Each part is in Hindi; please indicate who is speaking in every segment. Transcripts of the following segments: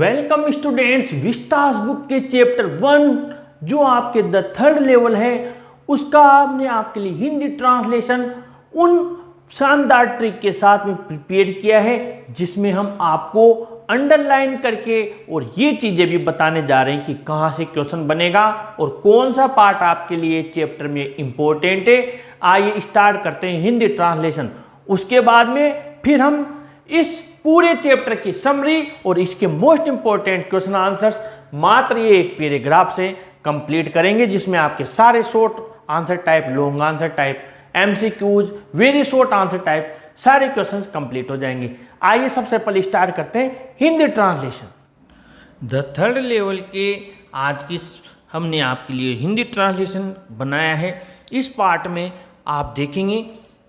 Speaker 1: वेलकम स्टूडेंट्स, विस्तास बुक के चैप्टर 1 जो आपके द थर्ड लेवल है उसका हमने आपके लिए हिंदी ट्रांसलेशन उन शानदार ट्रिक के साथ में प्रिपेयर किया है जिसमें हम आपको अंडरलाइन करके और ये चीज़ें भी बताने जा रहे हैं कि कहाँ से क्वेश्चन बनेगा और कौन सा पार्ट आपके लिए चैप्टर में इम्पोर्टेंट है। आइए स्टार्ट करते हैं हिंदी ट्रांसलेशन। उसके बाद में फिर हम इस पूरे चैप्टर की समरी और इसके मोस्ट इंपॉर्टेंट क्वेश्चन आंसर्स मात्र ये एक पैराग्राफ से कंप्लीट करेंगे जिसमें आपके सारे short answer type, long answer type, MCQs, very short answer type सारे क्वेश्चंस कंप्लीट हो जाएंगे। आइए सबसे पहले स्टार्ट करते हैं Hindi translation. The third level के आज की हमने आपके लिए हिंदी ट्रांसलेशन बनाया है। इस पार्ट में आप देखेंगे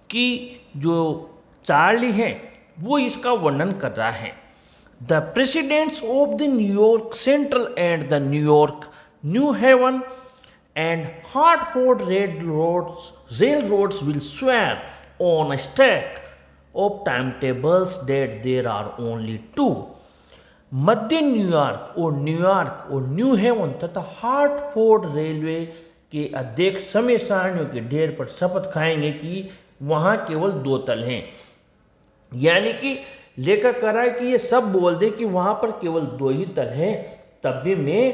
Speaker 1: कि जो चार्ली है वो इसका वर्णन कर रहा है। The presidents of the New York central and the New York new haven and Hartford rail roads will swear on a stack of time tables that there are only 2। मध्य न्यूयॉर्क और न्यू हेवन तथा हार्टफोर्ड रेलवे के अध्यक्ष समय सारणियों के ढेर पर शपथ खाएंगे कि वहां केवल 2 तल हैं। यानी कि लेखक कह रहा है कि ये सब बोल दे कि वहां पर केवल 2 ही तल हैं, तब भी मैं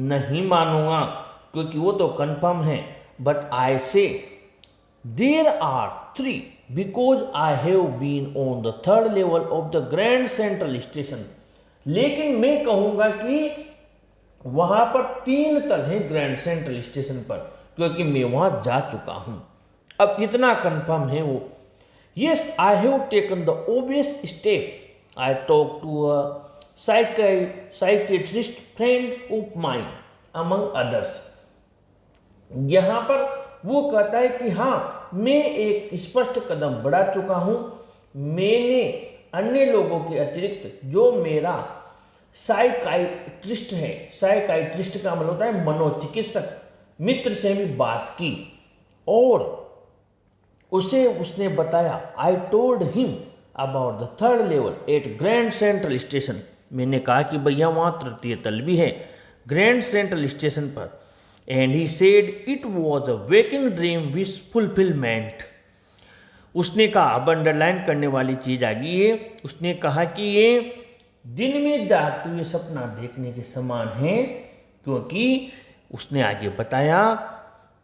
Speaker 1: नहीं मानूंगा क्योंकि वो तो कंफर्म है। But I say there are 3 because I have been on the third level of the Grand Central station. लेकिन मैं कहूंगा कि वहां पर 3 तल हैं ग्रैंड सेंट्रल स्टेशन पर क्योंकि मैं वहां जा चुका हूं। अब इतना कंफर्म है वो। Yes, I have taken the obvious step. I talked to a psychiatrist friend of mine, among others. यहाँ पर वो कहता है कि हाँ, मैं एक स्पष्ट कदम बढ़ा चुका हूँ। मैंने अन्य लोगों के अतिरिक्त जो मेरा साइकाइट्रिस्ट है, साइकाइट्रिस्ट का मतलब होता है मनोचिकित्सक मित्र से भी बात की और उसे उसने बताया। I told him about the third level at Grand Central station. मैंने कहा कि भैया वहाँ तृतीय तल भी है ग्रैंड सेंट्रल स्टेशन पर। And he said it was a waking dream which fulfilment. उसने कहा, अब अंडरलाइन करने वाली चीज आ गई है, उसने कहा कि ये दिन में जागते हुए सपना देखने के समान है क्योंकि उसने आगे बताया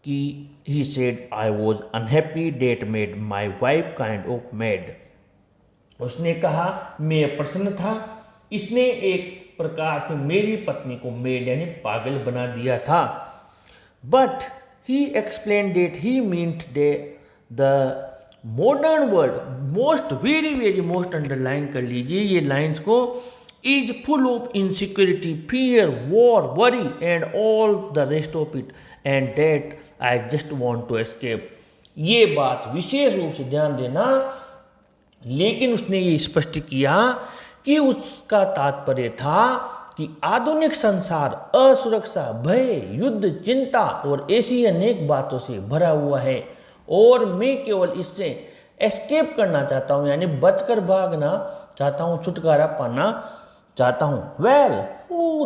Speaker 1: कि he said I was unhappy that made my wife kind of mad। उसने कहा मैं प्रसन्न था, इसने एक प्रकार से मेरी पत्नी को मेड यानी पागल बना दिया था। But he explained that he meant that the modern world most very most underline कर लीजिए ये लाइंस को, is full of insecurity, fear, war, worry and all the rest of it and that I just want to escape। ये बात विशेष रूप से ध्यान देना। लेकिन उसने ये स्पष्ट किया कि उसका तात्पर्य था कि आधुनिक संसार असुरक्षा, भय, युद्ध, चिंता और ऐसी अनेक बातों से भरा हुआ है और मैं केवल इससे एस्केप करना चाहता हूँ यानी बचकर भागना चाहता हूँ, छुटकारा पाना चाहता हूँ। वेल हू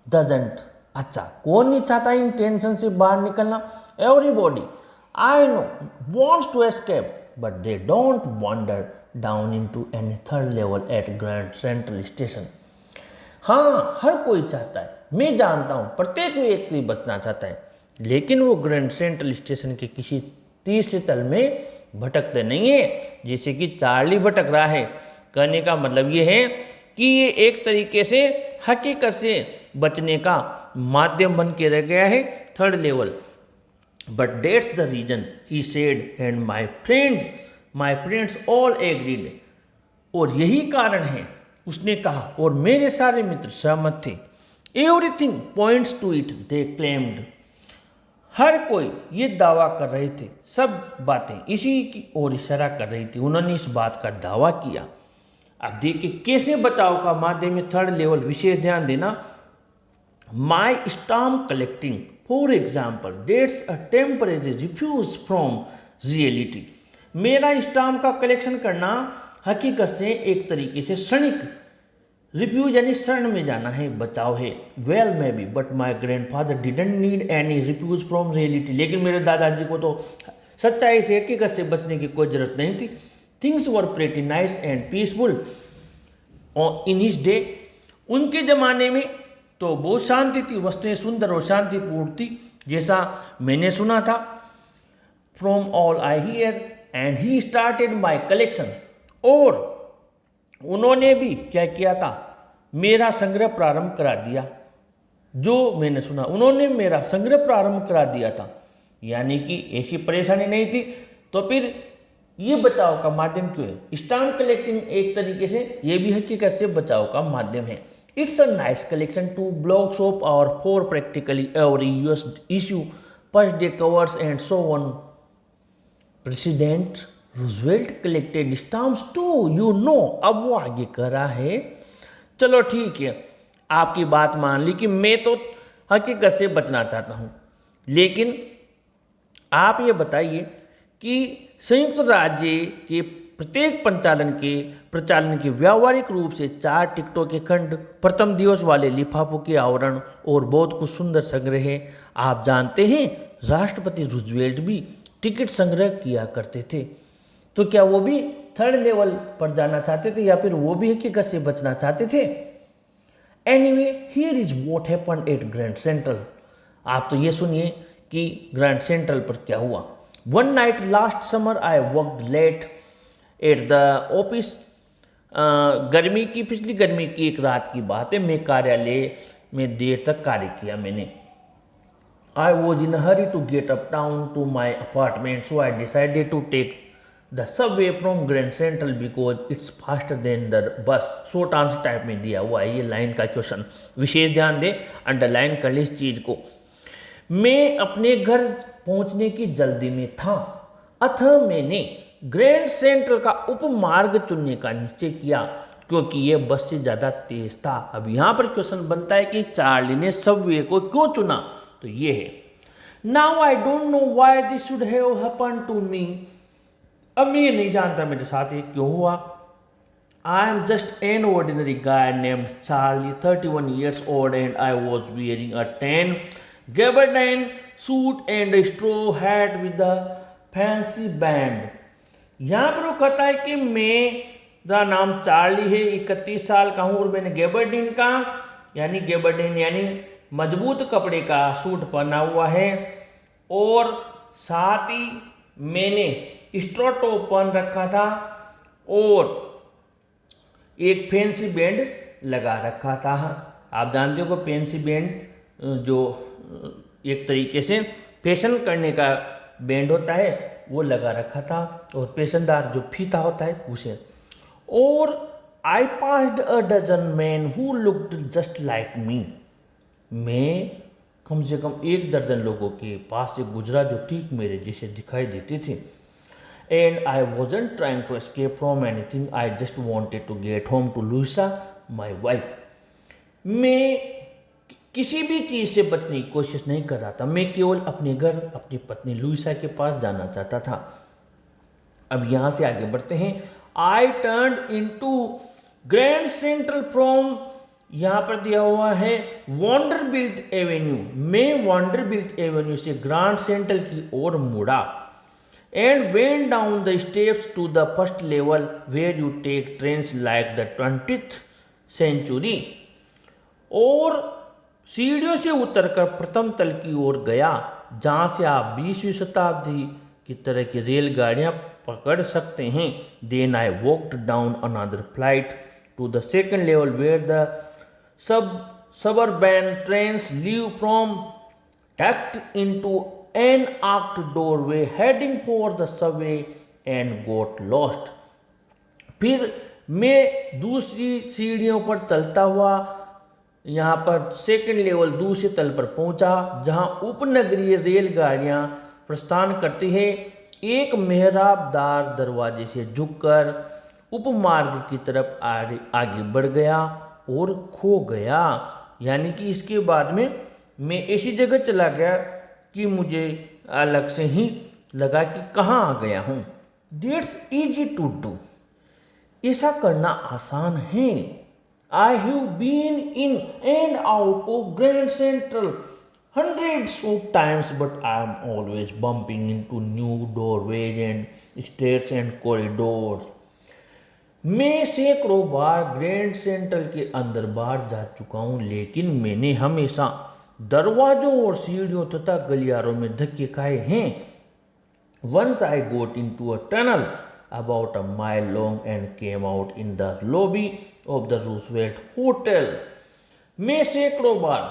Speaker 1: डजंट, अच्छा कौन नहीं चाहता इन टेंशन से बाहर निकलना। Everybody I know wants to escape but they don't wander down into any third level at Grand Central station. हाँ, हर कोई चाहता है, मैं जानता हूँ प्रत्येक व्यक्ति बचना चाहता है, लेकिन वो ग्रैंड सेंट्रल स्टेशन के किसी तीसरे तल में भटकते नहीं है जैसे कि चार्ली भटक रहा है। कहने का मतलब ये है कि ये एक तरीके से हकीकत से बचने का माध्यम बन के रह गया है third level. But that's the reason he said and my friends all agreed. और यही कारण है, उसने कहा और मेरे सारे मित्र सहमत थे। Everything points to it they claimed. हर कोई ये दावा कर रहे थे, सब बातें इसी की ओर इशारा कर रही थी, उन्होंने इस बात का दावा किया। अब देखिए कैसे बचाव का माध्यम में थर्ड लेवल, विशेष ध्यान देना। My stamp collecting for example dates a temporary refuge from reality. मेरा स्टाम्प का कलेक्शन करना हकीकत से एक तरीके से क्षणिक रिफ्यूज यानी शरण में जाना है, बचाव है। Well may be but my grand father didn't need any refuse from reality, लेकिन मेरे दादाजी को तो सच्चाई से हकीकत से बचने की कोई जरूरत नहीं थी। Things were pretty nice and peaceful in his day, उनके ज़माने में तो बहुत शांति थी, वस्तुएं सुंदर और शांतिपूर्ण थी, जैसा मैंने सुना था। From all I hear and he started my collection, और उन्होंने भी क्या किया था, मेरा संग्रह प्रारंभ करा दिया। जो मैंने सुना, उन्होंने मेरा संग्रह प्रारंभ करा दिया था, यानी कि ऐसी परेशानी नहीं थी, तो फिर ये बचाव का माध्यम क्यों है? स्टाम्प कलेक्टिंग एक तरीके से ये भी हकीकत से बचाव का माध्यम है। It's a nice collection too blog shop or for practically every US issue first day covers and so one president Roosevelt collected stamps too, you know. अब वो आगे कर रहा है, चलो ठीक है आपकी बात मान ली कि मैं तो हकीकत से बचना चाहता हूँ, लेकिन आप ये बताइए कि संयुक्त राज्य के प्रत्येक प्रचालन के व्यावहारिक रूप से 4 टिकटों के खंड, प्रथम दिवस वाले लिफाफों के आवरण और बहुत कुछ सुंदर संग्रह है। आप जानते हैं राष्ट्रपति रूजवेल्ट भी टिकट संग्रह किया करते थे, तो क्या वो भी 3rd लेवल पर जाना चाहते थे या फिर वो भी हकीकत से बचना चाहते थे? Anyway here is what happened at Grand central. आप तो ये सुनिए कि ग्रैंड सेंट्रल पर क्या हुआ। One night last summer I worked late at the office. पिछली गर्मी की एक रात की बात है, मैं कार्यालय में देर तक कार्य किया मैंने। I was in hurry to get uptown to my apartment, so I decided to take the subway from Grand Central because it's faster than the bus. Short answer type में दिया हुआ है ये लाइन का क्वेश्चन, विशेष ध्यान दें, अंडरलाइन कर ली इस चीज को। मैं अपने घर पहुंचने की जल्दी में था, अतः मैंने ग्रैंड सेंट्रल का उपमार्ग चुनने का निश्चय किया क्योंकि यह बस से ज़्यादा तेज था। अब यहाँ पर क्वेश्चन बनता है कि चार्ली ने सबवे को क्यों चुना, तो ये है। Now I don't know why this should have happened to me. अब मैं ये नहीं जानता मेरे साथ ये क्यों हुआ। I am just an ordinary guy named Charlie, 31 years old, and I was wearing a tan gabardine suit and a straw hat with a fancy band। यहाँ पर वो कहता है कि मेरा नाम चार्ली है, 31 साल का हूँ और मैंने गैबरडीन यानी मजबूत कपड़े का सूट पहना हुआ है और साथ ही मैंने स्ट्रॉ टॉप पहन रखा था और एक फैंसी बैंड लगा रखा था। आप जानते हो कि फैंसी बैंड जो एक तरीके से फैशन करने का बैंड होता है वो लगा रखा था और पेशेंदार जो फीता होता है उसे। और I passed a dozen man who looked just like me. मैं कम से कम 1 दर्जन लोगों के पास से गुजरा जो ठीक मेरे जैसे दिखाई देते थे। And I wasn't trying to escape from anything, I just wanted to get home to Louisa my wife. मैं किसी भी चीज़ से बचने की कोशिश नहीं कर रहा था, मैं केवल अपने घर अपनी पत्नी लुइसा के पास जाना चाहता था। अब यहाँ से आगे बढ़ते हैं। I turn into Grand Central from, यहाँ पर दिया हुआ है वॉन्डरबिल्ट एवेन्यू। मैं वॉन्डरबिल्ट एवेन्यू से ग्रैंड सेंट्रल की ओर मुड़ा and went down the steps to the first level where you take trains like the 20th century। और सीढ़ियों से उतरकर प्रथम तल की ओर गया जहाँ से आप 20वीं शताब्दी की तरह की रेलगाड़ियाँ पकड़ सकते हैं। Then I walked down another flight to the second level where the suburban trains leave from tucked into an arched doorway heading for the subway and got lost। फिर मैं दूसरी सीढ़ियों पर चलता हुआ यहाँ पर सेकंड लेवल दूसरे तल पर पहुँचा जहाँ उपनगरीय रेलगाड़ियाँ प्रस्थान करती हैं। एक मेहराबदार दरवाजे से झुककर उपमार्ग की तरफ आगे बढ़ गया और खो गया। यानी कि इसके बाद में मैं ऐसी जगह चला गया कि मुझे अलग से ही लगा कि कहाँ आ गया हूँ। डेट्स ईजी टू डू, ऐसा करना आसान है। I have been in and out of Grand Central hundreds of times, but I am always bumping into new doorways and stairs and corridors. मैं सैकड़ों बार ग्रैंड सेंट्रल के अंदर बाहर जा चुका हूँ, लेकिन मैंने हमेशा दरवाजों और सीढ़ियों तथा गलियारों में धक्के खाए हैं. Once I got into a tunnel about a mile long and came out in the lobby of the Roosevelt Hotel. मैं सैकड़ों बार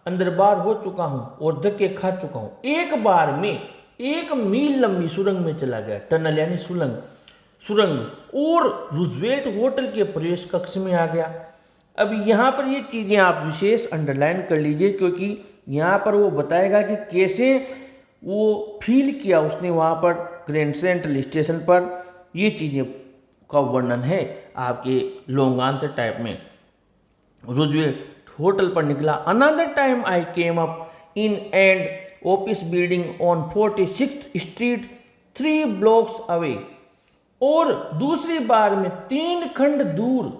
Speaker 1: अंदर बाहर हो चुका हूँ और धक्के खा चुका हूँ. एक बार में 1 मील लंबी सुरंग में चला गया, टनल यानी सुरंग, और रूजवेल्ट होटल के प्रवेश कक्ष में आ गया. अब यहाँ पर ये चीज़ें आप विशेष अंडरलाइन कर लीजिए, क्योंकि यहाँ पर वो बताएगा कि कैसे वो फील किया उसने वहाँ पर ग्रैंड सेंट्रल स्टेशन पर. ये चीज़ें का वर्णन है आपके लॉन्ग आंसर टाइप में. रूजवेल्ट होटल पर निकला. Another time I came up in and office building on 46th street 3 blocks away. और दूसरी बार में 3 खंड दूर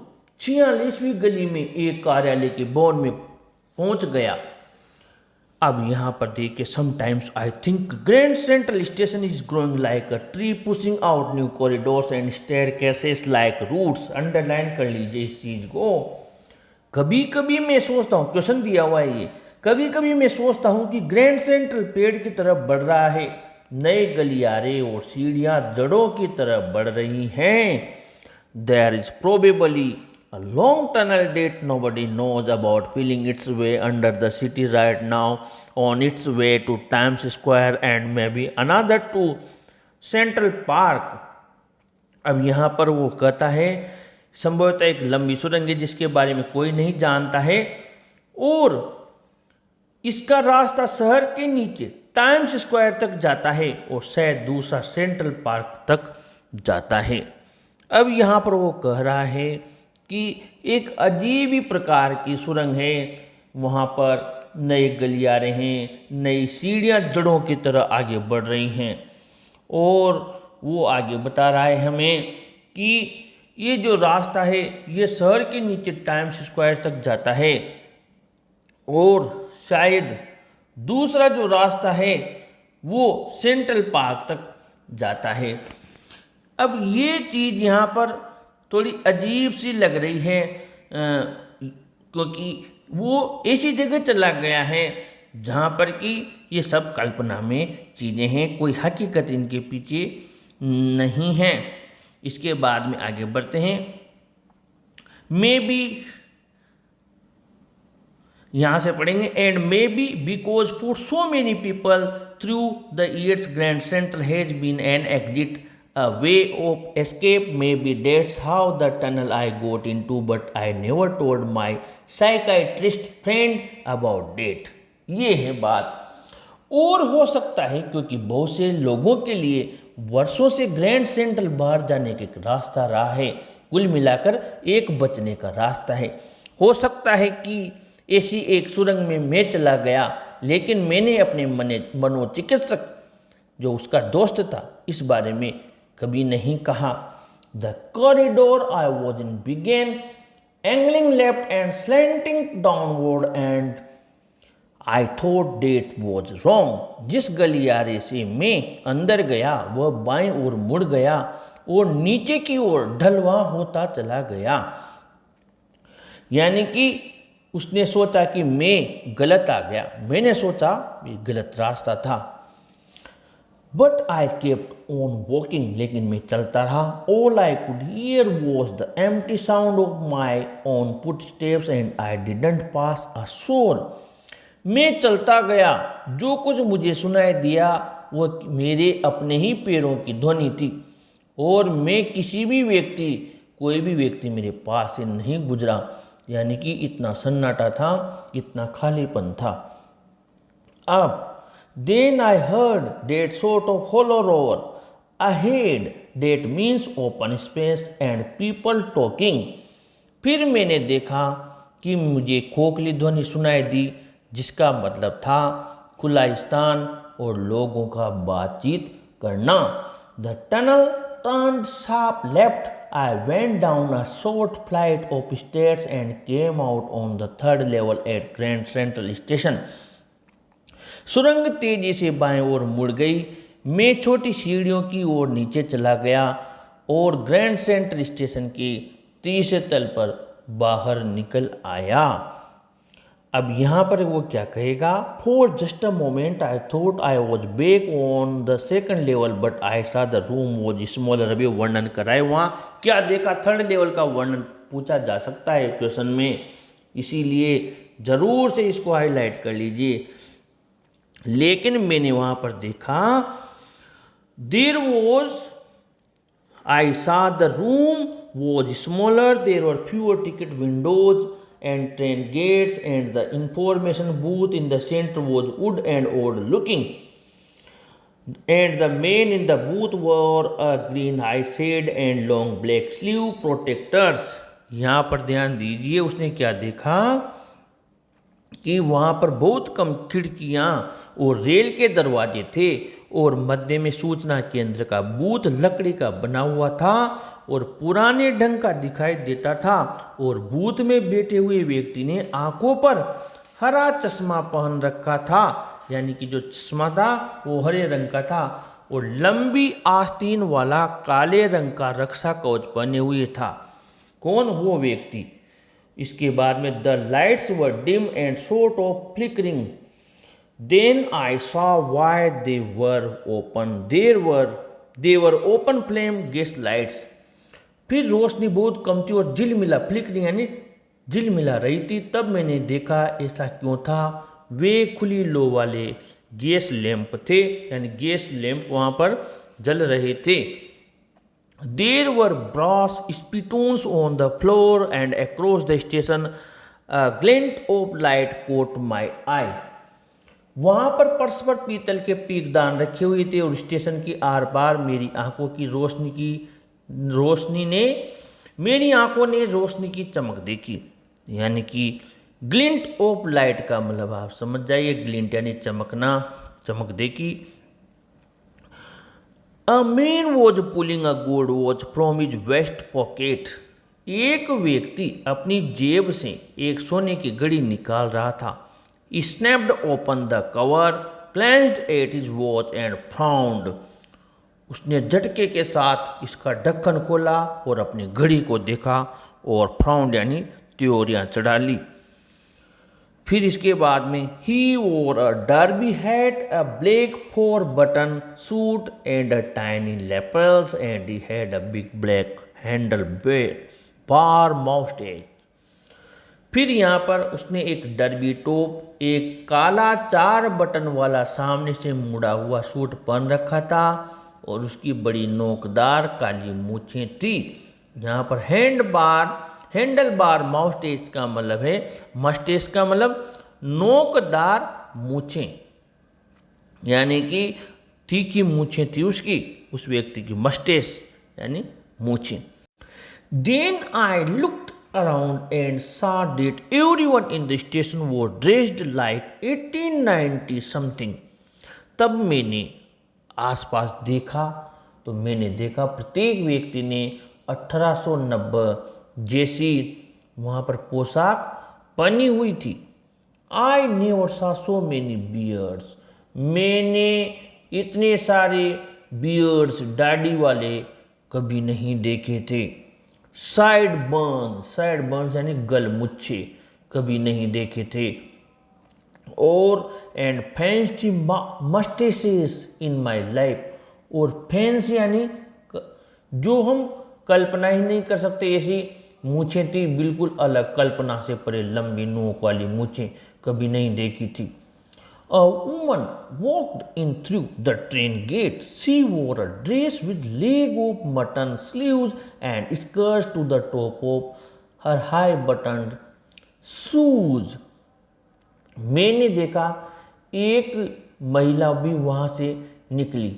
Speaker 1: 46वीं गली में एक कार्यालय के भवन में पहुंच गया. अब यहाँ पर देखिए, sometimes I think Grand Central station is growing like a tree pushing out new corridors and staircases like roots. Underline कर लीजिए इस चीज को. कभी कभी मैं सोचता हूँ, क्वेश्चन दिया हुआ है ये, कभी कभी मैं सोचता हूँ कि ग्रैंड सेंट्रल पेड़ की तरफ बढ़ रहा है, नए गलियारे और सीढ़ियाँ जड़ों की तरफ बढ़ रही हैं. There is probably a long tunnel that nobody knows about feeling its way under the city right now, on its way to Times Square and maybe another to Central Park. अब यहाँ पर वो कहता है संभवतः एक लंबी सुरंग है जिसके बारे में कोई नहीं जानता है, और इसका रास्ता शहर के नीचे टाइम्स स्क्वायर तक जाता है और शायद दूसरा सेंट्रल पार्क तक जाता है. अब यहाँ पर वो कह रहा है कि एक अजीब ही प्रकार की सुरंग है, वहाँ पर नए गलियारे हैं, नई सीढ़ियाँ जड़ों की तरह आगे बढ़ रही हैं. और वो आगे बता रहा है हमें कि ये जो रास्ता है ये शहर के नीचे टाइम्स स्क्वायर तक जाता है, और शायद दूसरा जो रास्ता है वो सेंट्रल पार्क तक जाता है. अब ये चीज़ यहाँ पर थोड़ी अजीब सी लग रही है, क्योंकि वो ऐसी जगह चला गया है जहाँ पर कि ये सब कल्पना में चीज़ें हैं, कोई हकीकत इनके पीछे नहीं है. इसके बाद में आगे बढ़ते हैं. मे बी, यहाँ से पढ़ेंगे, and maybe because for so many people through the years Grand Central has been an exit, a way of escape. Maybe that's how the tunnel I got into, but I never told my psychiatrist friend about that. ये है बात. और हो सकता है क्योंकि बहुत से लोगों के लिए वर्षों से ग्रैंड सेंट्रल बाहर जाने का एक रास्ता रहा है, कुल मिलाकर एक बचने का रास्ता है. हो सकता है कि ऐसी एक सुरंग में मैं चला गया, लेकिन मैंने अपने मनोचिकित्सक जो उसका दोस्त था इस बारे में कभी नहीं कहा. The corridor I was in began angling left and slanting downward and I thought that was wrong. जिस गलियारे से मैं अंदर गया वह बाएं ओर मुड़ गया और नीचे की ओर ढलवा होता चला गया. यानी कि उसने सोचा कि मैं गलत आ गया, मैंने सोचा ये गलत रास्ता था. But I kept on walking, लेकिन मैं चलता रहा. All I could hear was the empty sound of my own footsteps and I didn't pass a soul. मैं चलता गया, जो कुछ मुझे सुनाई दिया वो मेरे अपने ही पैरों की ध्वनि थी, और मैं कोई भी व्यक्ति मेरे पास से नहीं गुजरा. यानी कि इतना सन्नाटा था, इतना खालीपन था. अब then I heard that sort of hollow roar ahead that means open space and people talking. फिर मैंने देखा कि मुझे खोखली ध्वनि सुनाई दी, जिसका मतलब था खुला स्थान और लोगों का बातचीत करना. The tunnel turned sharp left I went down a short flight of stairs and came out on the third level at Grand Central Station. सुरंग तेजी से बाएं ओर मुड़ गई। मैं छोटी सीढ़ियों की ओर नीचे चला गया और ग्रैंड सेंट्रल स्टेशन के तीसरे तल पर बाहर निकल आया। अब यहाँ पर वो क्या कहेगा, for just a moment I thought I was back on the second level but I सा द रूम वॉज स्मॉलर। अभी वर्णन कराए वहाँ क्या देखा, थर्ड लेवल का वर्णन पूछा जा सकता है क्वेश्चन में, इसीलिए जरूर से इसको हाईलाइट कर लीजिए। लेकिन मैंने वहाँ पर देखा देर वॉज आई सा the room was smaller, there were fewer ticket Windows and train gates and the information booth in the center was wood and old looking, and the men in the booth wore a green high shade and long black sleeve protectors. यहाँ पर ध्यान दीजिए, उसने क्या देखा कि वहाँ पर बहुत कम खिड़कियाँ और रेल के दरवाजे थे और मध्य में सूचना केंद्र का बूथ लकड़ी का बना हुआ था और पुराने ढंग का दिखाई देता था, और बूथ में बैठे हुए व्यक्ति ने आंखों पर हरा चश्मा पहन रखा था, यानी कि जो चश्मा था वो हरे रंग का था और लंबी आस्तीन वाला काले रंग का रक्षा कवच पहने हुए था। कौन, वो व्यक्ति। इसके बाद में the lights were dim and sort of flickering, then I saw why they were open, they were open flame gas lights. फिर रोशनी बहुत कम थी और झिलमिला, फ्लिकरिंग यानी झिलमिला रही थी। तब मैंने देखा ऐसा क्यों था, वे खुली लो वाले गैस लैंप थे, यानी गैस लैंप वहाँ पर जल रहे थे। There were brass spittoons on the floor and across the station glint of light caught my eye. वहाँ पर परस्पर पीतल के पीकदान रखे हुए थे और स्टेशन की आर पार मेरी आंखों की मेरी आंखों ने रोशनी की चमक देखी, यानी कि ग्लिंट ऑफ लाइट का मतलब आप समझ जाइए, ग्लिंट यानी चमकना, चमक देखी। A man was pulling a gold watch from his vest pocket. एक व्यक्ति अपनी जेब से एक सोने की घड़ी निकाल रहा था। Snapped open the cover, glanced at his watch and frowned. उसने झटके के साथ इसका ढक्कन खोला और अपनी घड़ी को देखा और फ्राउंड यानी त्योरियां चढ़ा ली। फिर इसके बाद में ही wore a derby hat, a black 4 button suit and a tiny lapels and he had a big black handlebar moustache. फिर यहाँ पर उसने एक डर्बी टॉप, एक काला 4 बटन वाला सामने से मुड़ा हुआ सूट पहन रखा था और उसकी बड़ी नोकदार काली मूछें थी। यहाँ पर हैंडल बार माउस्टेज का मतलब है, मस्टेज का मतलब नोकदार मूछें, यानी कि तीखी मूछें थी उसकी, उस व्यक्ति की मस्टेज यानी मूछें। Then I looked around and saw that everyone in the station was dressed like 1890 something. तब मैंने आसपास देखा तो मैंने देखा प्रत्येक व्यक्ति ने 1890 जैसी वहाँ पर पोशाक पहनी हुई थी। I never saw so many beards. मैंने इतने सारे बियर्ड्स, दाढ़ी वाले कभी नहीं देखे थे। साइड बर्न्स यानी गलमुच्छे कभी नहीं देखे थे। और and fancy moustaches in my life, और फैंसी यानी जो हम कल्पना ही नहीं कर सकते ऐसी मूछें थी, बिल्कुल अलग, कल्पना से परे लंबी नोक वाली मूछें कभी नहीं देखी थी। A woman walked in through the train gate. She wore a dress with leg of mutton sleeves and skirts to the top of her high-buttoned shoes. मैंने देखा एक महिला भी वहाँ से निकली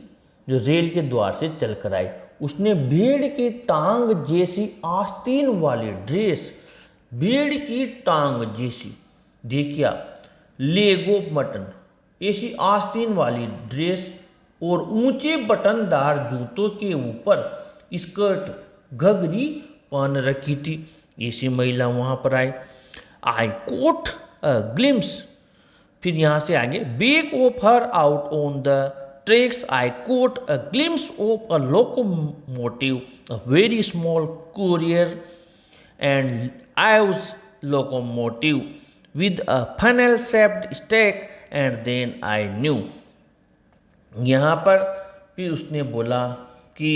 Speaker 1: जो रेल के द्वार से चलकर आई। उसने भेड़ की टांग जैसी आस्तीन वाली ड्रेस, भेड़ की टांग जैसी, देखिया लेग ऑफ मटन ऐसी आस्तीन वाली ड्रेस और ऊंचे बटनदार जूतों के ऊपर स्कर्ट घघरी पहन रखी थी। ऐसी महिला वहाँ पर आई। आई कोट अ ग्लिम्स, फिर यहाँ से आगे, back of her out on the tracks I quote a glimpse of a locomotive, a very small courier and Ives locomotive with a funnel shaped stack, and then I knew। यहाँ पर फिर उसने बोला कि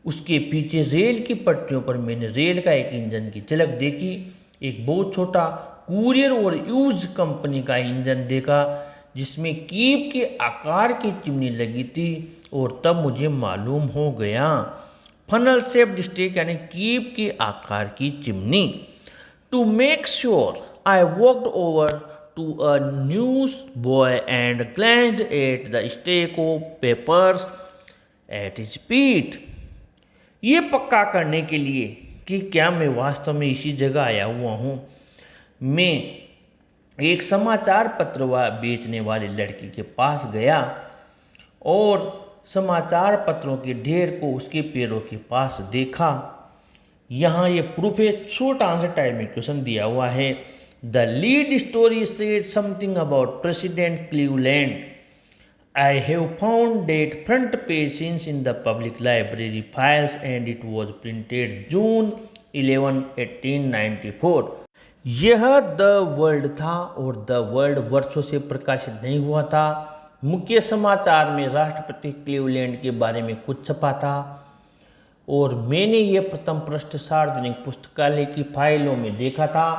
Speaker 1: उसके पीछे रेल की पटरियों पर मैंने रेल का एक इंजन की झलक देखी, एक बहुत छोटा कुरियर और यूज कंपनी का इंजन देखा जिसमें कीप के आकार की चिमनी लगी थी, और तब मुझे मालूम हो गया। फनल शेप्ड स्टेक यानी कीप के आकार की चिमनी। To make sure I walked over to a newsboy and glanced at the stack of papers at his feet. ये पक्का करने के लिए कि क्या मैं वास्तव में इसी जगह आया हुआ हूँ, मैं एक समाचार पत्र बेचने वाले लड़की के पास गया और समाचार पत्रों के ढेर को उसके पैरों के पास देखा। यहाँ ये प्रूफ है, शॉर्ट आंसर टाइप में क्वेश्चन दिया हुआ है। The lead story said something about president Cleveland. I have found that front page since in the public library files and it was printed June 11, 1894। यह द वर्ल्ड था और द वर्ल्ड वर्षों से प्रकाशित नहीं हुआ था। मुख्य समाचार में राष्ट्रपति क्लीवलैंड के बारे में कुछ छपा था और मैंने यह प्रथम पृष्ठ सार्वजनिक पुस्तकालय की फाइलों में देखा था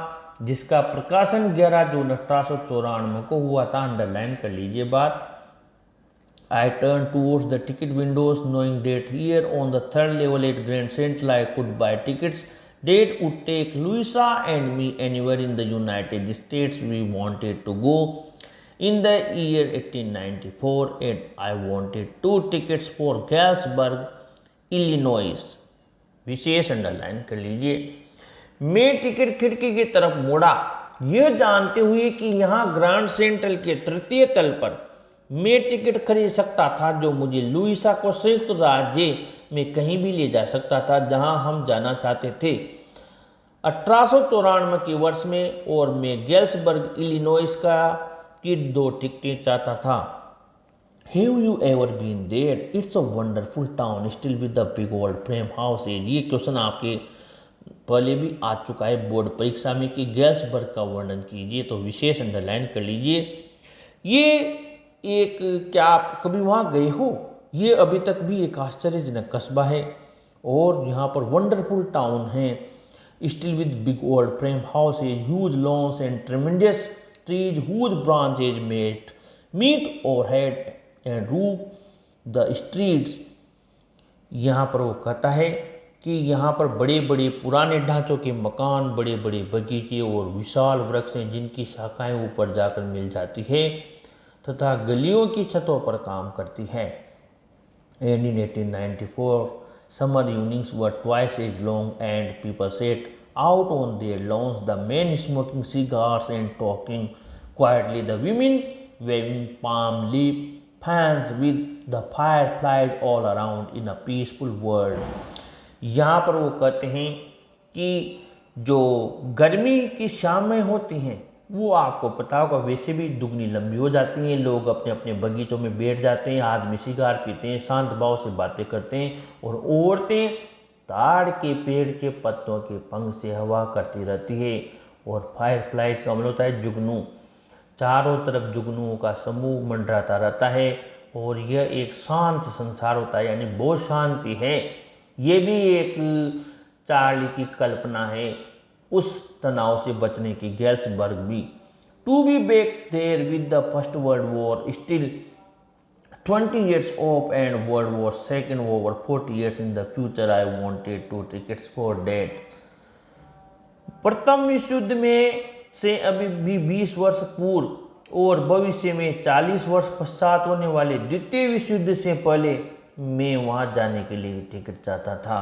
Speaker 1: जिसका प्रकाशन 11 जून 1894 को हुआ था। अंडरलाइन कर लीजिए बात। I turned towards the ticket windows, knowing that here on the third level at Grand Central I could buy tickets that would take Louisa and me anywhere in the United States we wanted to go in the year 1894, and I wanted 2 tickets for Galesburg, Illinois। विशेष अंडरलाइन कर लीजिए। मैं टिकट खिड़की की तरफ मुड़ा, यह जानते हुए कि यहाँ ग्रैंड सेंट्रल के तृतीय तल पर मैं टिकट खरीद सकता था जो मुझे लुइसा को संयुक्त राज्य में कहीं भी ले जा सकता था जहां हम जाना चाहते थे 1894 के वर्ष में, और मैं गेल्सबर्ग इलिनॉइस का की 2 टिकटें चाहता था। Have you ever been there? It's a wonderful town still with the big old frame houses। ये क्वेश्चन आपके पहले भी आ चुका है बोर्ड परीक्षा में कि गेल्सबर्ग का वर्णन कीजिए, तो विशेष अंडरलाइन कर लीजिए। ये एक, क्या आप कभी वहाँ गए हो? ये अभी तक भी एक आश्चर्यजनक कस्बा है और यहाँ पर वंडरफुल टाउन है, still with big old frame houses, huge lawns and tremendous trees whose branches meet overhead and roof the streets. यहाँ पर वो कहता है कि यहाँ पर बड़े बड़े पुराने ढांचों के मकान, बड़े बड़े बगीचे और विशाल वृक्ष हैं जिनकी शाखाएं ऊपर जाकर मिल जाती है तथा गलियों की छतों पर काम करती है। And in 1894, summer evenings were twice as long and people sat out on their lawns, the men smoking cigars and talking quietly, the women waving palm leaf fans with the fireflies all around in a peaceful world। यहाँ पर वो कहते हैं कि जो गर्मी की शामें होती हैं वो आपको पता होगा वैसे भी दुगनी लंबी हो जाती हैं। लोग अपने अपने बगीचों में बैठ जाते हैं, आदमी सिगार पीते हैं, शांत भाव से बातें करते हैं, और औरतें ताड़ के पेड़ के पत्तों के पंख से हवा करती रहती है। और फायरफ्लाइज का मतलब होता है जुगनू, चारों तरफ जुगनुओं का समूह मंडराता रहता है और यह एक शांत संसार होता है, यानी बहुत शांति है। ये भी एक चार्ली की कल्पना है उस तनाव से बचने की, गेल्सबर्ग भी। To be back there with the first world war still 20 years off and World War II over 40 years in the future, I wanted 2 tickets for that। प्रथम विश्व युद्ध में से अभी भी 20 वर्ष पूर्व और भविष्य में 40 वर्ष पश्चात होने वाले द्वितीय विश्व युद्ध से पहले मैं वहां जाने के लिए टिकट चाहता था।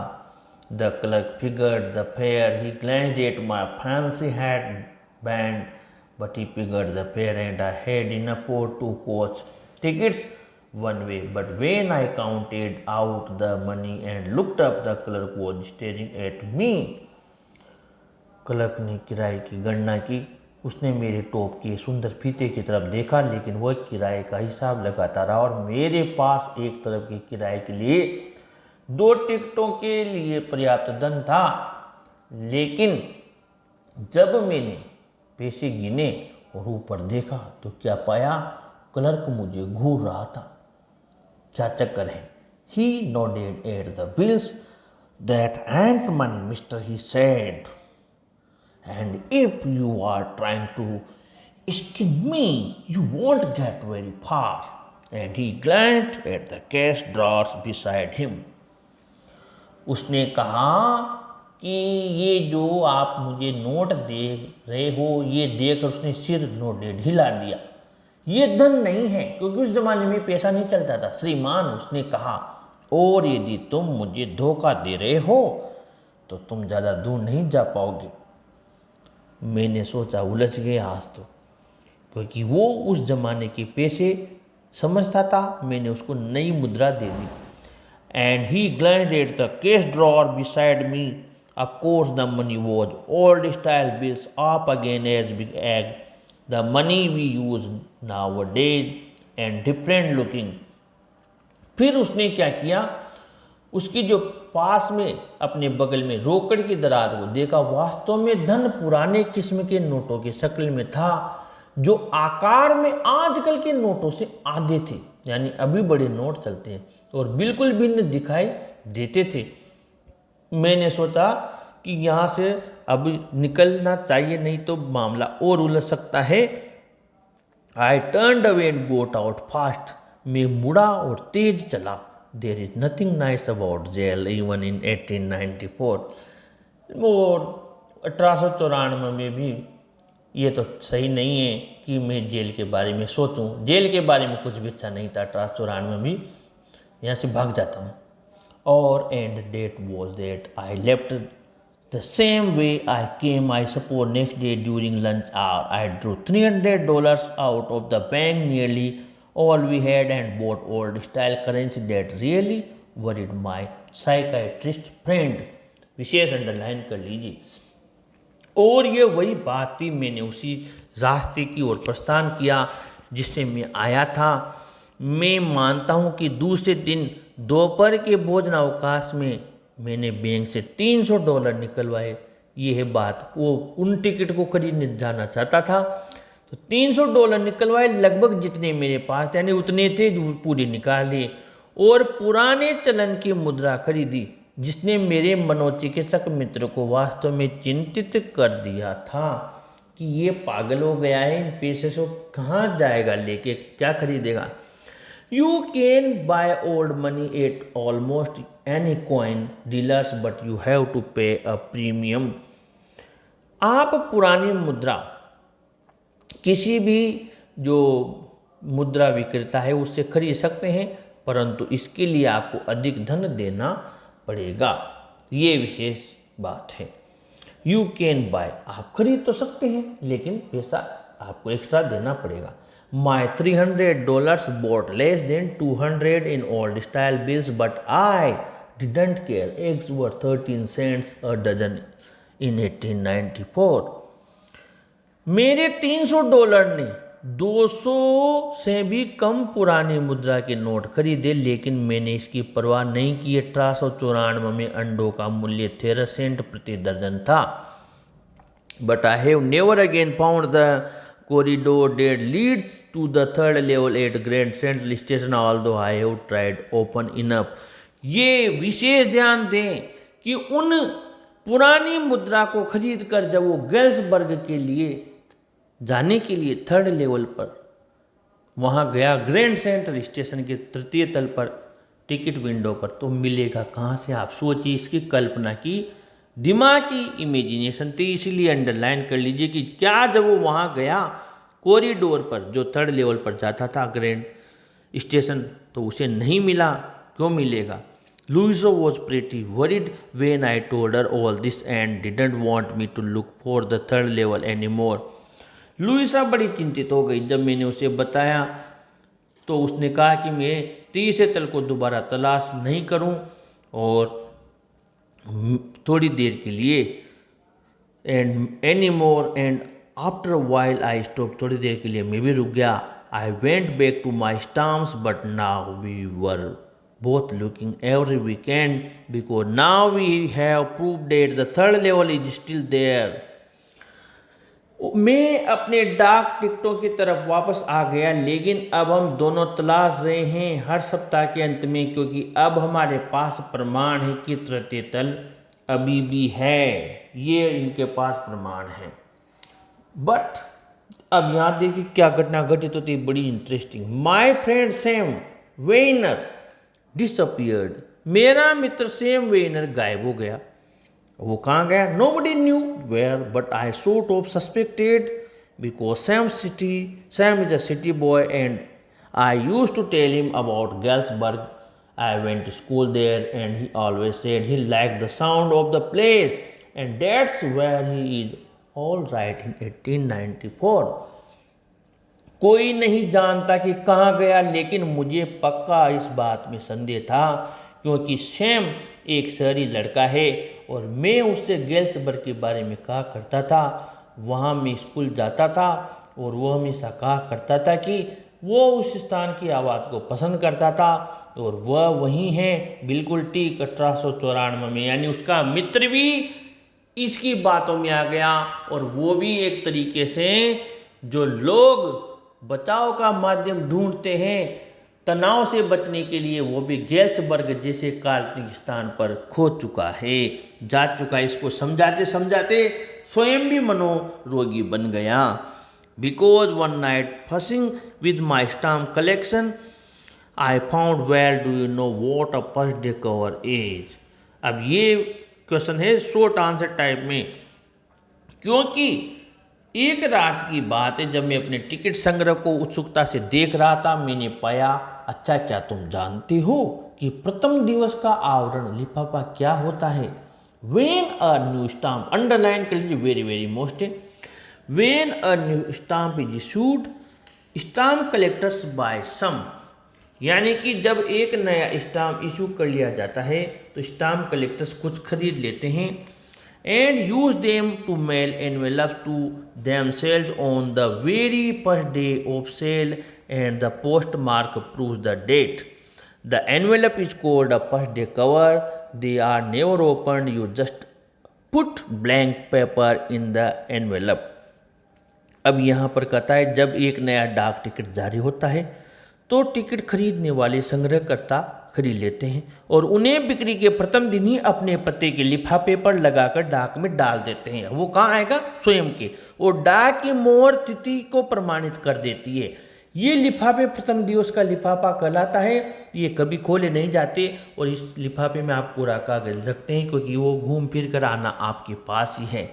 Speaker 1: The clerk figured the fare, he glanced at my fancy hat band, but he figured the fare and I had enough for 2 coach tickets one way. But when I counted out the money and looked up, the clerk was staring at me. Clerk ने किराए की गणना की, उसने मेरे टोप के सुंदर फीते की तरफ देखा, लेकिन वह किराए का हिसाब लगाता रहा और मेरे पास एक तरफ के किराए के लिए 2 टिकटों के लिए पर्याप्त धन था। लेकिन जब मैंने पैसे गिने और ऊपर देखा तो क्या पाया, क्लर्क मुझे घूर रहा था। क्या चक्कर है? He nodded at the bills. That ain't money, mister, he said. And if you are trying to skin me, you won't get very far. And he glanced at the cash drawers beside him. उसने कहा कि ये जो आप मुझे नोट दे रहे हो, ये देकर उसने सिर नोडेड हिला दिया। ये धन नहीं है, क्योंकि उस जमाने में पैसा नहीं चलता था श्रीमान, उसने कहा। और यदि तुम मुझे धोखा दे रहे हो तो तुम ज़्यादा दूर नहीं जा पाओगे। मैंने सोचा उलझ गए आज तो, क्योंकि वो उस जमाने के पैसे समझता था। मैंने उसको नई मुद्रा दे दी। And he glanced at the cash drawer beside me. Of course the money was old style bills, up again as big as the money we use nowadays and different looking. फिर उसने क्या किया, उसकी जो पास में अपने बगल में रोकड़ की दराज को देखा। वास्तव में धन पुराने किस्म के नोटों के शक्ल में था, जो आकार में आजकल के नोटों से आधे थे। यानी अभी बड़े नोट चलते हैं और बिल्कुल भिन्न दिखाई देते थे। मैंने सोचा कि यहाँ से अब निकलना चाहिए, नहीं तो मामला और उलझ सकता है। I turned away and got out fast. मैं मुड़ा और तेज चला। There is nothing nice about jail even in 1894। और 1894 में भी ये तो सही नहीं है कि मैं जेल के बारे में सोचूं। जेल के बारे में कुछ भी अच्छा नहीं था। 1894 में भी यहाँ से भाग जाता हूँ। और and that was that I left the same way I came. I suppose next day during lunch hour I drew $300 out of the bank, nearly all we had, and bought old style currency that really worried my psychiatrist friend. विशेष अंडरलाइन कर लीजिए। और ये वही बात थी, मैंने उसी रास्ते की ओर प्रस्थान किया जिससे मैं आया था। मैं मानता हूँ कि दूसरे दिन दोपहर के भोजनावकाश में मैंने बैंक से $300 निकलवाए। ये है बात। वो उन टिकट को खरीदने जाना चाहता था, तो $300 निकलवाए, लगभग जितने मेरे पास थे, यानी उतने थे, पूरे निकाल लिए और पुराने चलन की मुद्रा खरीदी, जिसने मेरे मनोचिकित्सक मित्र को वास्तव में चिंतित कर दिया था कि ये पागल हो गया है, इन पैसे से कहाँ जाएगा लेके, क्या खरीदेगा। You can buy old money at almost any coin dealers but you have to pay a premium. आप पुरानी मुद्रा किसी भी जो मुद्रा विक्रेता है उससे खरीद सकते हैं, परंतु इसके लिए आपको अधिक धन देना पड़ेगा। ये विशेष बात है। यू कैन बाय, आप खरीद तो सकते हैं लेकिन पैसा आपको एक्स्ट्रा देना पड़ेगा। माई $300 bought less than 200 in old style bills, but I didn't care. Eggs were 13 cents a dozen in 1894. मेरे $300 ने 200 से भी कम पुरानी मुद्रा के नोट खरीदे, लेकिन मैंने इसकी परवाह नहीं की। 1894 में अंडों का मूल्य 13 सेंट प्रति दर्जन था। But I have never again found the corridor that leads to the third level at Grand Central station, although I have tried often enough. ये विशेष ध्यान दें कि उन पुरानी मुद्रा को खरीद कर जब वो गेल्सबर्ग के लिए जाने के लिए थर्ड लेवल पर वहाँ गया, ग्रैंड सेंट्रल स्टेशन के तृतीय तल पर टिकट विंडो पर, तो मिलेगा कहाँ से। आप सोचिए, इसकी कल्पना की, दिमाग की इमेजिनेशन थी। इसीलिए अंडरलाइन कर लीजिए कि क्या जब वो वहाँ गया कॉरिडोर पर जो थर्ड लेवल पर जाता था ग्रैंड स्टेशन, तो उसे नहीं मिला। क्यों मिलेगा? Louisa was pretty worried when I told her all this and didn't want me to look for the third level anymore. Louisa बड़ी चिंतित हो गई जब मैंने उसे बताया तो उसने कहा कि मैं तीसरे तल को दोबारा तलाश नहीं करूं और थोड़ी देर के लिए and any more and after while I stop, थोड़ी देर के लिए मैं भी रुक गया. I went back to my stamps but now we were both looking every weekend because now we have proved that the third level is still there. मैं अपने डाक टिकटों की तरफ वापस आ गया, लेकिन अब हम दोनों तलाश रहे हैं हर सप्ताह के अंत में, क्योंकि अब हमारे पास प्रमाण है कि तृतीय तल अभी भी है. ये इनके पास प्रमाण है. बट अब यहाँ देखिए क्या घटना घटित होती है, बड़ी interesting. My friend Sam Weiner disappeared. मेरा मित्र सैम वेइनर गायब हो गया. वो कहाँ गया? Nobody knew where but I sort of suspected because Sam is a city boy and I used to tell him about Galesburg. I went to school there and he always said he like the sound of the place and that's where he is all right in 1894. कोई नहीं जानता कि कहाँ गया, लेकिन मुझे पक्का इस बात में संदेह था क्योंकि सैम एक शहरी लड़का है और मैं उससे गैल्सबर्ग के बारे में कहा करता था. वहाँ मैं स्कूल जाता था और वो हमेशा कहा करता था कि वो उस स्थान की आवाज़ को पसंद करता था और वह वहीं है बिल्कुल ठीक 1894 में. यानी उसका मित्र भी इसकी बातों में आ गया और वो भी एक तरीके से जो लोग बचाव का माध्यम ढूंढते हैं तनाव से बचने के लिए, वो भी गैल्सबर्ग जैसे काल्पनिक स्थान पर खो चुका है, जा चुका है. इसको समझाते समझाते स्वयं भी मनोरोगी बन गया. Because one night fussing with my stamp collection I found well do you know what a first day cover is. अब ये क्वेश्चन है शॉर्ट आंसर टाइप में, क्योंकि एक रात की बात है जब मैं अपने टिकट संग्रह को उत्सुकता से देख रहा था, मैंने पाया. अच्छा, क्या तुम जानते हो कि प्रथम दिवस का आवरण लिफाफा क्या होता है? When a new stamp, underline कर लीजिए, वेरी वेरी मोस्ट है. When a new stamp is issued stamp collectors buy some, यानी कि जब एक नया स्टाम्प इशू कर लिया जाता है तो स्टाम्प कलेक्टर्स कुछ खरीद लेते हैं and use them to mail envelopes to themselves on the very first day of sale and the postmark proves the date. The envelope is called a first day cover. They are never opened. You just put blank paper in the envelope. अब यहाँ पर कहता है जब एक नया डाक टिकट जारी होता है तो टिकट खरीदने वाले संग्रहकर्ता खरीद लेते हैं और उन्हें बिक्री के प्रथम दिन ही अपने पते के लिफाफे पर लगाकर डाक में डाल देते हैं. वो कहाँ आएगा? स्वयं के. और डाक की मोहर तिथि को प्रमाणित कर देती है. ये लिफाफे प्रथम दिवस का लिफाफा कहलाता है. ये कभी खोले नहीं जाते और इस लिफाफे में आप पूरा कागज रखते हैं क्योंकि वो घूम फिर कर आना आपके पास ही है.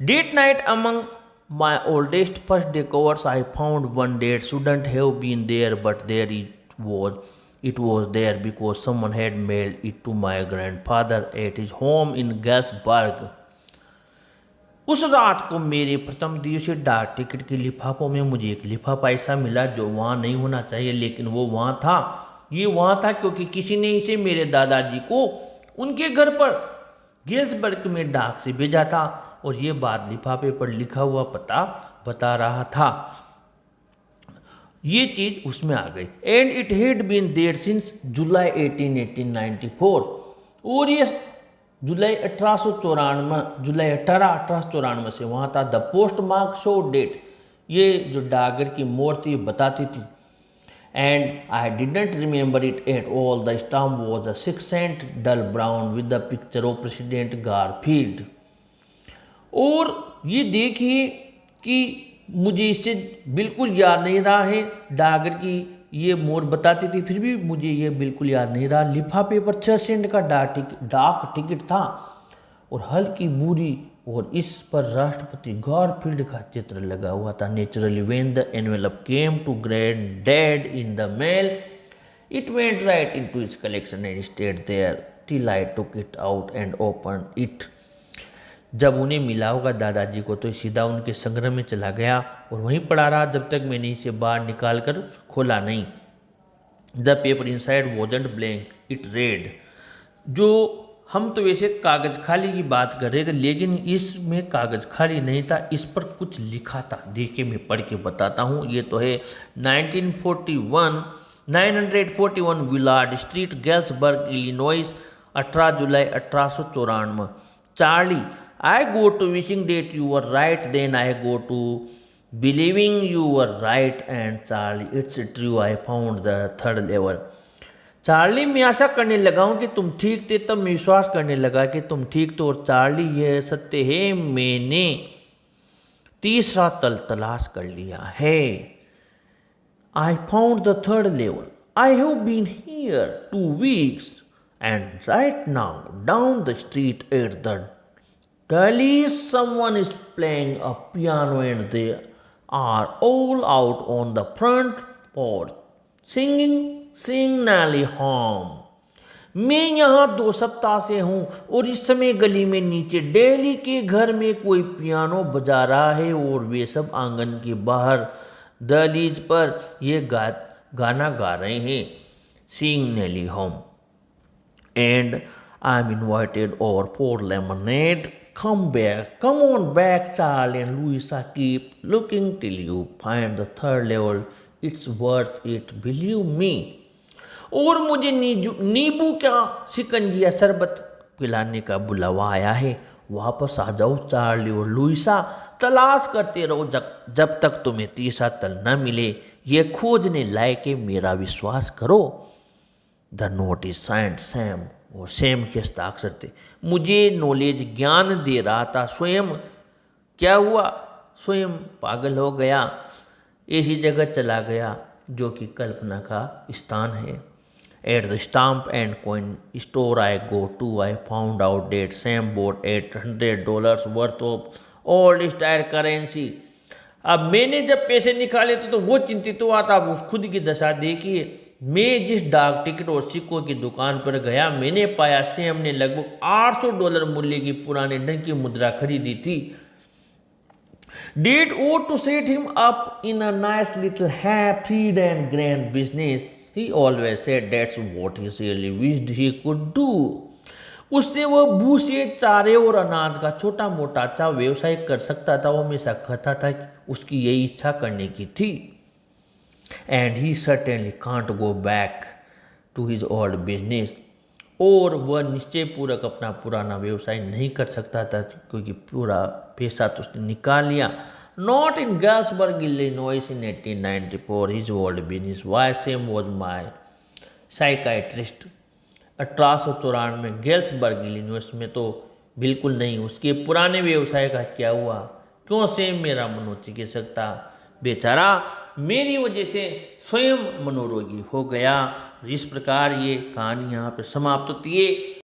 Speaker 1: That night among my oldest first day covers I found one that shouldn't have been there but there it was there because someone had mailed it to my grandfather at his home in Gainsburg. उस रात को मेरे प्रथम दिवसीय डाक टिकट के लिफाफों में मुझे एक लिफाफा ऐसा मिला जो वहाँ नहीं होना चाहिए, लेकिन वो वहाँ था. ये वहाँ था क्योंकि किसी ने इसे मेरे दादाजी को उनके घर पर गेल्सबर्ग में डाक से भेजा था और ये बात लिफाफे पर लिखा हुआ पता बता रहा था. ये चीज उसमें आ गई. And it had been there since July 1894. और ये जुलाई 1894 से वहाँ था. The postmark show that, ये जो डागर की मोहर थी बताती थी. And I didn't remember it at all. The stamp was a 6 cent dull brown with the picture of President Garfield. और ये देखिए कि मुझे इससे बिल्कुल याद नहीं रहा है. डागर की ये मोहर बताती थी फिर भी मुझे ये बिल्कुल याद नहीं रहा. लिफाफे पर 6 सेंट का डाक टिकट था और हल्की बूरी, और इस पर राष्ट्रपति गारफील्ड का चित्र लगा हुआ था. Naturally when the envelope came to grandad in the mail it went right into his collection and stayed there till I took it out and open it. जब उन्हें मिला होगा दादाजी को तो सीधा उनके संग्रह में चला गया और वहीं पड़ा रहा जब तक मैंने इसे बाहर निकाल कर खोला नहीं. The paper inside wasn't blank, it red. जो हम तो वैसे कागज खाली की बात कर रहे थे, लेकिन इसमें कागज खाली नहीं था, इस पर कुछ लिखा था। देखिए मैं पढ़ के बताता हूँ। ये तो है 1941 941 विलार्ड स्ट्रीट, गैल्सबर्ग, इलिनॉइस, 18 जुलाई 1894। Charlie, I go to wishing that you were right, then I go to believing you were right, and Charlie it's true, I found the third level. Charlie, मैं आशा करने लगा हूं कि तुम ठीक थे, तब मैं विश्वास करने लगा कि तुम ठीक तो। और चार्ली, यह सत्य है, मैंने तीसरा तल तलाश कर लिया है। I found the third level, I have been here 2 weeks, and right now down the street at the gully someone is playing a piano and they are all out on the front porch singing Sing Nally Home। मैं यहाँ 2 सप्ताह से हूँ और इस समय गली में नीचे डेली के घर में कोई पियानो बजा रहा है और वे सब आंगन के बाहर दहलीज पर ये गाना गा रहे हैं, Sing Nally Home। And I'm invited over for lemonade। Come back, come on back, Charlie and Louisa, keep looking till you find the third level, it's worth it, believe me। और मुझे नींबू का शिकंजी या शरबत पिलाने का बुलावा आया है। वापस आ जाओ चार्ली और लुइसा, तलाश करते रहो जब तक तुम्हें तीसरा तल न मिले। ये खोजने लायक है, मेरा विश्वास करो। The note is signed Sam, और सैम के हस्ताक्षर थे। मुझे नॉलेज ज्ञान दे रहा था, स्वयं क्या हुआ, स्वयं पागल हो गया, ऐसी जगह चला गया जो कि कल्पना का स्थान है। At the stamp and coin store I go to, I found out that Sam bought $800 worth of old style currency. अब मैंने जब पैसे निकाले तो वो चिंतित हुआ था। अब उस खुद की दशा देखिए। मैं जिस डाक टिकट और सिक्कों की दुकान पर गया, मैंने पाया सैम ने लगभग $800 मूल्य की पुराने ढंग की मुद्रा खरीदी थी। Dad ought to set him up in a nice little happy and grand business। He always said that's what he really wished he could do। उससे वह भूसे, चारे और अनाज का छोटा मोटा अच्छा व्यवसाय कर सकता था। वो हमेशा कहता था कि उसकी यही इच्छा करने की थी। And he certainly can't go back to his old business। और वह निश्चय पूर्वक अपना पुराना व्यवसाय नहीं कर सकता था, क्योंकि पूरा पैसा तो उसने निकाल लिया। Not in Galesburg, Illinois in 1894, his old business, why Sam was my psychiatrist। 1894 में गेल्सबर्ग इलिनॉइस में तो बिल्कुल नहीं। उसके पुराने व्यवसाय का क्या हुआ, क्यों सेम मेरा मनोचिकित्सक था, बेचारा मेरी वजह से स्वयं मनोरोगी हो गया। इस प्रकार ये कहानी यहाँ पे समाप्त होती है।